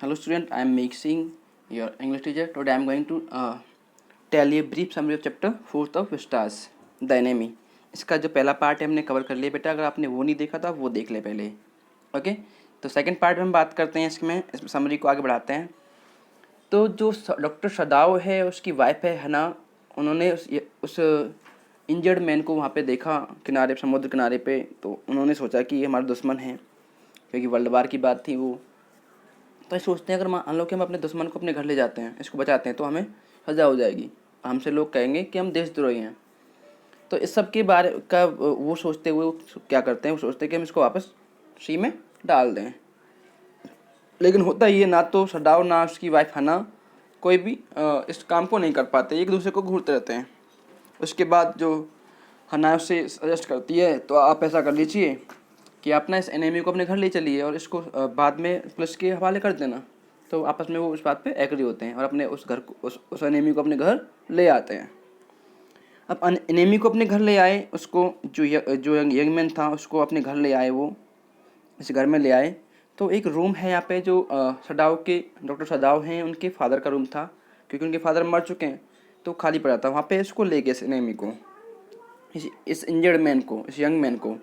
Hello student, I am mixing your English teacher. Today I am going to tell you a brief summary of chapter 4th of Vistas, the enemy. इसका जो पहला part है हमने cover कर लिया बेटा, अगर आपने वो नहीं देखा था वो देख ले पहले। ओके, तो सेकंड पार्ट में हम बात करते हैं इसमें, इस समरी को आगे बढ़ाते हैं। तो जो डॉक्टर सदाव है उसकी वाइफ है हना, उन्होंने उस इंजर्ड मैन को वहाँ पे देखा किनारे, समुद्र किनारे पे। तो उन्होंने सोचा कि ये हमारा दुश्मन है, क्योंकि वर्ल्ड वार की बात थी वो। तो ये सोचते हैं अगर मान लो कि हम अपने दुश्मन को अपने घर ले जाते हैं, इसको बचाते हैं, तो हमें सजा हो जाएगी, हमसे लोग कहेंगे कि हम देशद्रोही हैं। तो इस सब के बारे का वो सोचते हुए क्या करते हैं, वो सोचते हैं कि हम इसको वापस सी में डाल दें। लेकिन होता ये, ना तो सदाव ना उसकी वाइफ हना कोई भी इस काम को नहीं कर पाते, एक दूसरे को घूरते रहते हैं। उसके बाद जो हना उससे सजेस्ट करती है, तो आप ऐसा कर लीजिए कि आप ना इस एनिमी को अपने घर ले चलिए और इसको बाद में पुलिस के हवाले कर देना। तो आपस में वो उस बात पे एग्री होते हैं और अपने उस घर को उस एनिमी को अपने घर ले आते हैं। अब एनिमी को अपने घर ले आए, उसको जो यंग मैन था उसको अपने घर ले आए, वो इस घर में ले आए। तो एक रूम है यहाँ पे जो सदाव के डॉक्टर सदाव हैं उनके फादर का रूम था, क्योंकि उनके फादर मर चुके हैं, तो खाली पड़ा था। वहाँ पे इसको ले गए इस एनिमी को, इस इंजर्ड मैन को, इस यंग मैन को।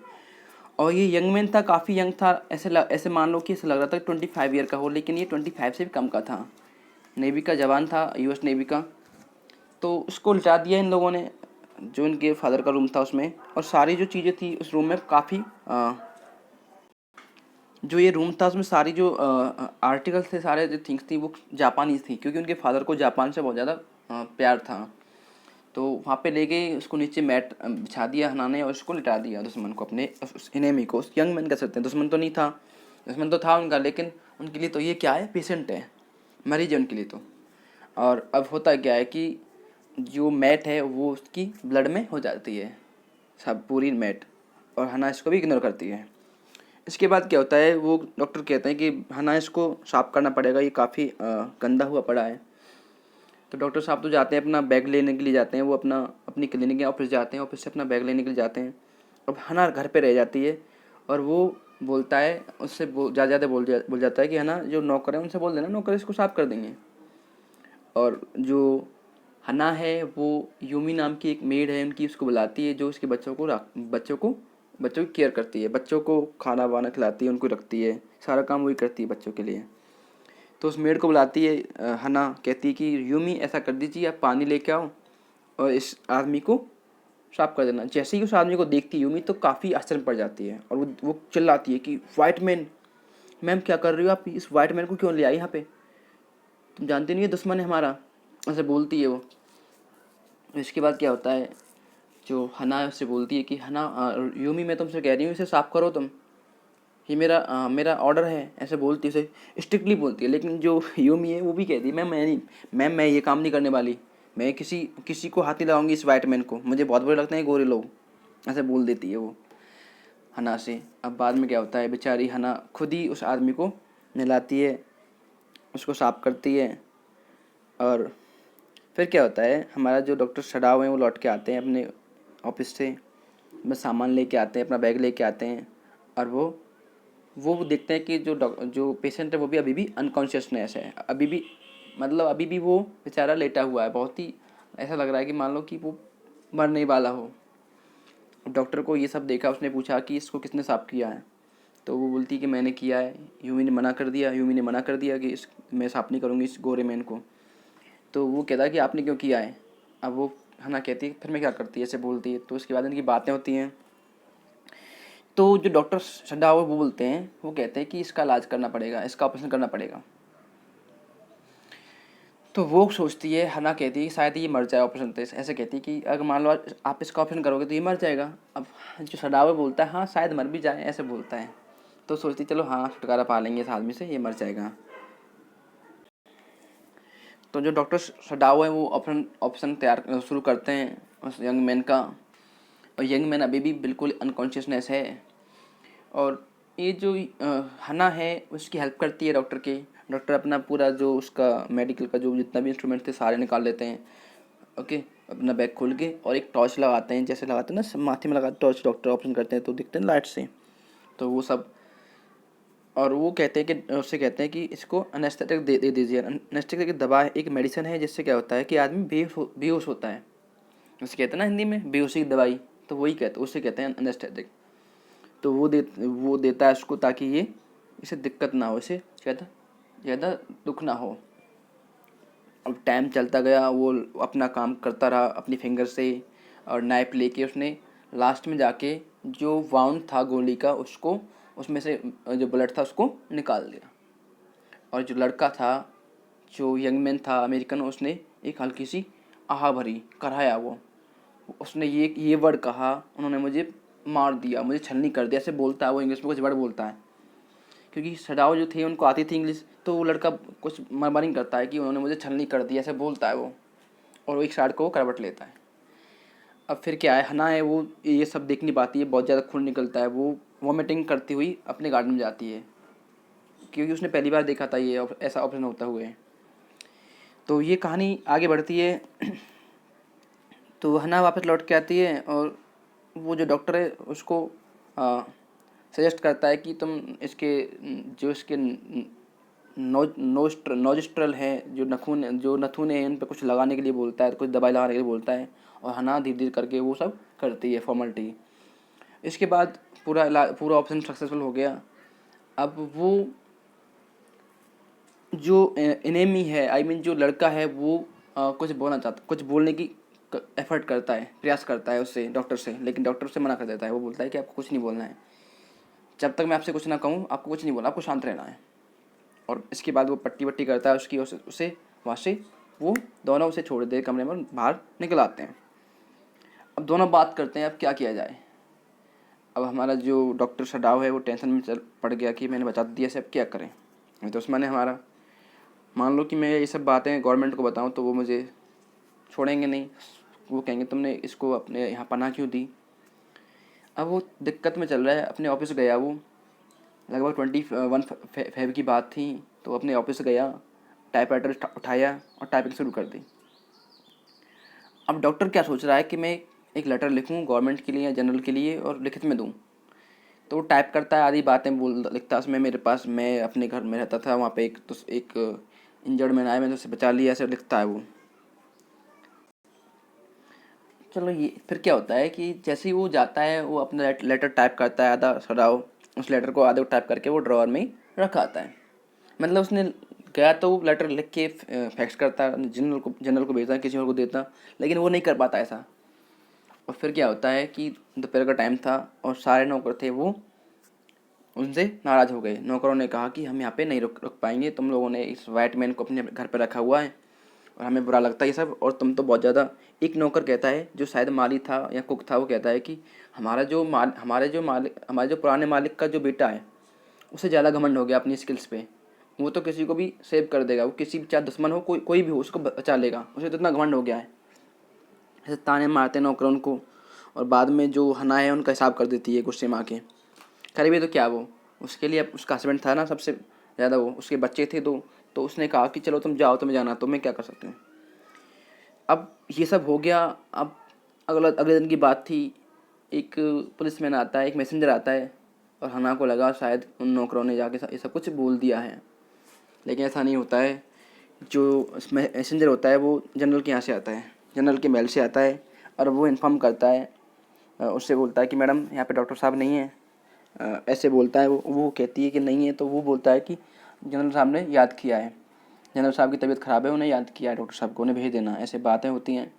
और ये यंग मैन था, काफ़ी यंग था, ऐसे मान लो कि ऐसा लग रहा था 25 ईयर का हो, लेकिन ये 25 से भी कम का था। नेवी का जवान था, यूएस नेवी का। तो उसको लिटा दिया इन लोगों ने, जो इनके फादर का रूम था उसमें। और सारी जो चीज़ें थी उस रूम में, काफ़ी जो ये रूम था उसमें सारी जो आर्टिकल्स थे, सारे जो थिंग्स थी वो जापानीज थी, क्योंकि उनके फादर को जापान से बहुत ज़्यादा प्यार था। तो वहाँ पे ले गए उसको, नीचे मैट बिछा दिया हना ने और उसको लिटा दिया दुश्मन को, अपने उस एनिमी को, उस यंग मैन कह सकते हैं। दुश्मन तो नहीं था, दुश्मन तो था उनका, लेकिन उनके लिए तो ये क्या है, पेशेंट है, मरीज है उनके लिए तो। और अब होता क्या है कि जो मैट है वो उसकी ब्लड में हो जाती है, सब पूरी मैट, और हना इसको भी इग्नोर करती है। इसके बाद क्या होता है, वो डॉक्टर कहते हैं कि हना इसको साफ करना पड़ेगा, ये काफ़ी गंदा हुआ पड़ा है। तो डॉक्टर साहब तो जाते हैं, अपना बैग लेने के लिए जाते हैं, वो अपनी क्लिनिक या ऑफिस जाते हैं, ऑफिस से अपना बैग लेने के लिए जाते हैं। अब हना घर पे रह जाती है और वो बोलता है, उससे ज़्यादा बोल जाता है कि हना जो नौकर है उनसे बोल देना, नौकर इसको साफ कर देंगे। और जो हना है वो यूमी नाम की एक मेड है उनकी, उसको बुलाती है, जो उसके बच्चों की केयर करती है, बच्चों को खाना वाना खिलाती है, उनको रखती है, सारा काम वही करती है बच्चों के लिए। तो उस मेड को बुलाती है, हना कहती है कि यूमी ऐसा कर दीजिए, आप पानी लेके आओ और इस आदमी को साफ कर देना। जैसे ही उस आदमी को देखती है यूमी, तो काफ़ी आश्चर्य पड़ जाती है और वो चिल्लाती है कि वाइट मैन, मैम क्या कर रही हो आप, इस वाइट मैन को क्यों ले आई यहाँ पे, तुम जानते नहीं है दुश्मन है हमारा, ऐसे बोलती है वो। इसके बाद क्या होता है, जो हना है उससे बोलती है कि हना यूमी मैं तुमसे कह रही हूँ इसे साफ़ करो तुम, ये मेरा ऑर्डर है, ऐसे बोलती है, उसे स्ट्रिक्टली बोलती है। लेकिन जो यूमी है वो भी कहती है मैं ये काम नहीं करने वाली, मैं किसी को हाथ नहीं लगाऊंगी इस वाइट मैन को, मुझे बहुत बुरे लगते हैं गोरे लोग, ऐसे बोल देती है वो हना से। अब बाद में क्या होता है, बेचारी हना खुद ही उस आदमी को नहलाती है, उसको साफ करती है। और फिर क्या होता है, हमारा जो डॉक्टर सडाव हैं वो लौट के आते हैं अपने ऑफिस से, बस सामान लेके आते हैं, अपना बैग लेके आते हैं। और वो देखते हैं कि जो पेशेंट है वो भी अभी भी अनकॉन्शियसनेस है, अभी भी, मतलब अभी भी वो बेचारा लेटा हुआ है, बहुत ही ऐसा लग रहा है कि मान लो कि वो मरने वाला हो। डॉक्टर को ये सब देखा, उसने पूछा कि इसको किसने साफ किया है, तो वो बोलती कि मैंने किया है, यूमी ने मना कर दिया कि इस मैं साफ नहीं करूँगी इस गोरे मैन को। तो वो कहता है कि आपने क्यों किया है। अब वो हना कहती है फिर मैं क्या करती है, ऐसे बोलती है। तो उसके बाद इनकी बातें होती हैं। तो जो डॉक्टर सड्डा वो बोलते हैं, वो कहते हैं कि इसका इलाज करना पड़ेगा, इसका ऑपरेशन करना पड़ेगा। तो वो सोचती है, हना कहती है शायद ये मर जाए ऑपरेशन से, ऐसे कहती है कि अगर मान लो आप इसका ऑपरेशन करोगे तो ये मर जाएगा। अब जो सडावे बोलता है हाँ शायद मर भी जाए, ऐसे बोलता है। तो सोचती चलो हाँ छुटकारा पा लेंगे इस आदमी से, ये मर जाएगा। तो जो डॉक्टर सडाव है वो ऑप्शन तैयार शुरू करते हैं उस यंग मैन का। और यंग मैन अभी भी बिल्कुल अनकॉन्शियसनेस है। और ये जो हना है उसकी हेल्प करती है डॉक्टर के। डॉक्टर अपना पूरा जो उसका मेडिकल का जो जितना भी इंस्ट्रूमेंट थे सारे निकाल लेते हैं। ओके, अपना बैग खोल के और एक टॉर्च लगाते हैं, जैसे लगाते हैं ना माथे में लगाते टॉर्च, डॉक्टर ऑपरेशन करते हैं तो दिखते हैं लाइट से। तो वो सब और वो कहते हैं कि उससे कहते हैं कि इसको एनेस्थेटिक दे दीजिए। एनेस्थेटिक एक दवा है, एक मेडिसिन है, जिससे क्या होता है कि आदमी बेहोश होता है। उसे कहते हैं ना हिंदी में बेहोशी की दवाई, तो वही कहते उसे कहते हैं एनेस्थेटिक। तो वो देता है उसको ताकि ये इसे दिक्कत ना हो, इसे ज़्यादा दुख ना हो। अब टाइम चलता गया, वो अपना काम करता रहा अपनी फिंगर से, और नाइफ लेके उसने लास्ट में जाके जो वाउंड था गोली का, उसको उसमें से जो ब्लड था उसको निकाल दिया। और जो लड़का था, जो यंग मैन था अमेरिकन, उसने एक हल्की सी आह भरी, कराया वो। उसने ये वर्ड कहा, उन्होंने मुझे मार दिया, मुझे छलनी कर दिया, ऐसे बोलता है वो, इंग्लिश में कुछ वर्ड बोलता है। क्योंकि सडाओ जो थे उनको आती थी इंग्लिश, तो वो लड़का कुछ मरमरिंग करता है कि उन्होंने मुझे छलनी कर दिया, ऐसे बोलता है वो, और वो एक साइड को वो करवट लेता है। अब फिर क्या है, हना है वो ये सब देख नहीं पाती है, बहुत ज़्यादा खून निकलता है, वो वॉमिटिंग करती हुई अपने गार्डन में जाती है, क्योंकि उसने पहली बार देखा था ये ऐसा ऑपरेशन होता हुए। तो ये कहानी आगे बढ़ती है। तो हना वापस लौट के आती है, और वो जो डॉक्टर है उसको सजेस्ट करता है कि तुम इसके जो इसके नोजिस्ट्रल है, जो नथुने हैं, उन पर कुछ लगाने के लिए बोलता है, कुछ दवाई लगाने के लिए बोलता है। और हना धीरे धीरे करके वो सब करती है फॉर्मेलिटी। इसके बाद पूरा ऑप्शन सक्सेसफुल हो गया। अब वो जो एनेमी है, आई मीन जो लड़का है, वो कुछ बोलना चाहता, कुछ बोलने की एफर्ट करता है, प्रयास करता है उससे, डॉक्टर से, लेकिन डॉक्टर उससे मना कर देता है। वो बोलता है कि आपको कुछ नहीं बोलना है, जब तक मैं आपसे कुछ ना कहूँ आपको कुछ नहीं बोलना, आपको शांत रहना है। और इसके बाद वो पट्टी वट्टी करता है उसकी, उसे वहाँ से वो दोनों उसे छोड़ दे, कमरे में बाहर निकल आते हैं। अब दोनों बात करते हैं अब क्या किया जाए। अब हमारा जो डॉक्टर सडाव है वो टेंशन में पड़ गया कि मैंने बचा दिया, से अब क्या करें। तो उसमें हमारा मान लो कि मैं ये सब बातें गवर्नमेंट को बताऊं तो वो मुझे छोड़ेंगे नहीं, वो कहेंगे तुमने इसको अपने यहाँ पनाह क्यों दी। अब वो दिक्कत में चल रहा है, अपने ऑफिस गया वो, लगभग 21 फेब की बात थी। तो अपने ऑफिस गया, टाइपराइटर उठाया और टाइपिंग शुरू कर दी। अब डॉक्टर क्या सोच रहा है कि मैं एक लेटर लिखूं गवर्नमेंट के लिए या जनरल के लिए और लिखित में दूं। तो वो टाइप करता है, आधी बातें लिखता है उसमें, मेरे पास, मैं अपने घर में रहता था, वहाँ पे एक इंजर्ड मैन आया, मैंने उसे बचा लिया, ऐसे लिखता है वो। चलो, ये फिर क्या होता है कि जैसे ही वो जाता है, वो अपना लेटर टाइप करता है आधा सड़ाओ, उस लेटर को आधे को टाइप करके वो ड्रॉअर में ही रखा आता है। मतलब उसने गया तो वो लेटर लिख के फैक्स करता, जनरल को भेजता, किसी और को देता, लेकिन वो नहीं कर पाता ऐसा। और फिर क्या होता है कि दोपहर का टाइम था और सारे नौकर थे वो उनसे नाराज़ हो गए। नौकरों ने कहा कि हम यहाँ पे नहीं रुक पाएंगे, तुम लोगों ने इस वाइट मैन को अपने घर पे रखा हुआ है और हमें बुरा लगता है ये सब, और तुम तो बहुत ज़्यादा। एक नौकर कहता है, जो शायद माली था या कुक था, वो कहता है कि हमारे जो पुराने मालिक का जो बेटा है, उसे ज़्यादा घमंड हो गया अपनी स्किल्स पे। वो तो किसी को भी सेव कर देगा, वो किसी भी, चाहे दुश्मन हो, कोई भी हो, उसको बचा लेगा, उसे तो इतना घमंड हो गया है। ऐसे ताने मारते नौकर उनको, और बाद में जो हना है उनका हिसाब कर देती है गुस्से में आके। करीबी तो क्या, वो उसके लिए उसका हस्बैंड था ना सबसे ज़्यादा, वो उसके बच्चे थे दो, तो उसने कहा कि चलो तुम जाओ, तुम्हें जाना, तो मैं क्या कर सकती हूँ। अब ये सब हो गया। अब अगले दिन की बात थी, एक पुलिसमैन आता है, एक मैसेंजर आता है, और हना को लगा शायद उन नौकरों ने जाके ये सब कुछ बोल दिया है, लेकिन ऐसा नहीं होता है। जो मैसेंजर होता है वो जनरल के यहाँ से आता है, जनरल के मेल से आता है, और वो इन्फॉर्म करता है, उससे बोलता है कि मैडम यहाँ पे डॉक्टर साहब नहीं है, ऐसे बोलता है वो कहती है कि नहीं है, तो वो बोलता है कि जनरल साहब ने याद किया है, जनरल साहब की तबीयत ख़राब है, उन्हें याद किया है डॉक्टर साहब को, उन्हें भेज देना, ऐसे बातें होती हैं।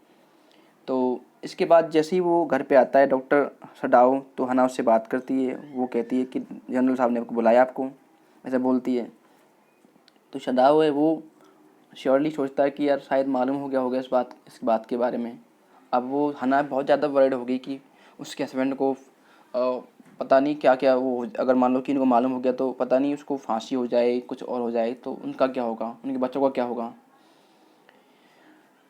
तो इसके बाद जैसे ही वो घर पे आता है डॉक्टर सडाओ, तो हना उससे बात करती है, वो कहती है कि जनरल साहब ने आपको बुलाया, आपको, ऐसे बोलती है। तो सडाओ है वो श्योरली सोचता है कि यार शायद मालूम हो गया होगा इस बात के बारे में। अब वो हना बहुत ज़्यादा वर्ried हो गई कि उसके हस्बैंड को पता नहीं क्या क्या वो, अगर मान लो कि इनको मालूम हो गया तो पता नहीं उसको फांसी हो जाए, कुछ और हो जाए, तो उनका क्या होगा, उनके बच्चों का क्या होगा।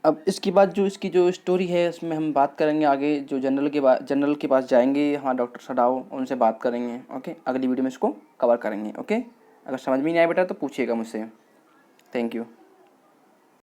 अब इसके बाद जो इसकी जो स्टोरी है उसमें हम बात करेंगे आगे, जो जनरल के पास जाएंगे, हाँ डॉक्टर सडाओ, उनसे बात करेंगे। ओके, अगली वीडियो में इसको कवर करेंगे। ओके, अगर समझ में नहीं आया बेटा तो पूछिएगा मुझसे। Thank you.